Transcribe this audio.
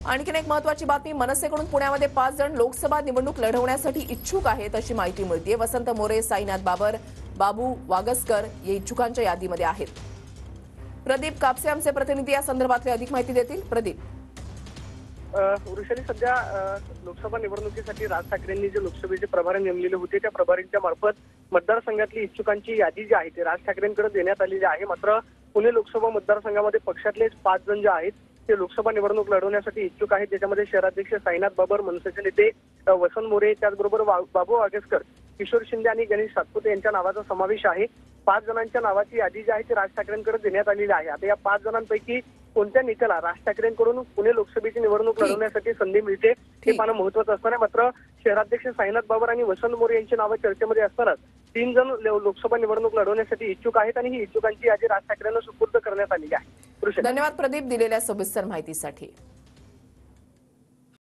आणखीन एक महत्त्वाची बातमी, मनसेकडून पुण्यामध्ये 5 जण लोकसभा निवडणूक लढवण्यासाठी इच्छुक आहेत अशी माहिती मिळते। वसंत मोरे, साईनाथ बाबर, बाबू वागसकर या इच्छुकांच्या यादीमध्ये आहेत। प्रदीप कापसे आमचे प्रतिनिधी या संदर्भातली अधिक माहिती देतील। प्रदीप। वृषाली, सध्या लोकसभा निवडणुकीसाठी राज ठाकरेंनी जे लोकसभेचे प्रभारी नेमलेले होते त्या प्रभारींच्या मार्फत मतदारसंघातली इच्छुकांची यादी जी आहे ती राज ठाकरेंकडे देण्यात आलेली आहे। मात्र पुणे लोकसभा मतदारसंघामध्ये पक्षातलेच 5 जण जे आहेत ते लोकसभा निवडणूक लढवण्यासाठी इच्छुक आहेत। त्याच्यामध्ये शहराध्यक्ष साईनाथ बाबर, मनसेचे नेते वसंत मोरे, त्याचबरोबर बाबू वागसकर, किशोर शिंदे आणि गणेश सातपुते यांच्या नावाचा समावेश आहे। 5 जणांच्या नावाची यादी जी आहे ती राज ठाकरेंकडे देण्यात आलेली आहे। आता या 5 जणांपैकी कोणत्या नेत्याला राज ठाकरेंकडून पुणे लोकसभेची निवडणूक लढवण्यासाठी संधी मिळते हे पाहणं महत्त्वाचं असताना मात्र शहराध्यक्ष साईनाथ बाबर आणि वसंत मोरे यांची नावं चर्चेमध्ये असतानाच 3 जण लोकसभा निवडणूक लढवण्यासाठी इच्छुक आहेत आणि ही इच्छुकांची यादी राज ठाकरेंना सुपूर्द करण्यात आलेली आहे। धन्यवाद प्रदीप दिलेल्या सविस्तर माहितीसाठी।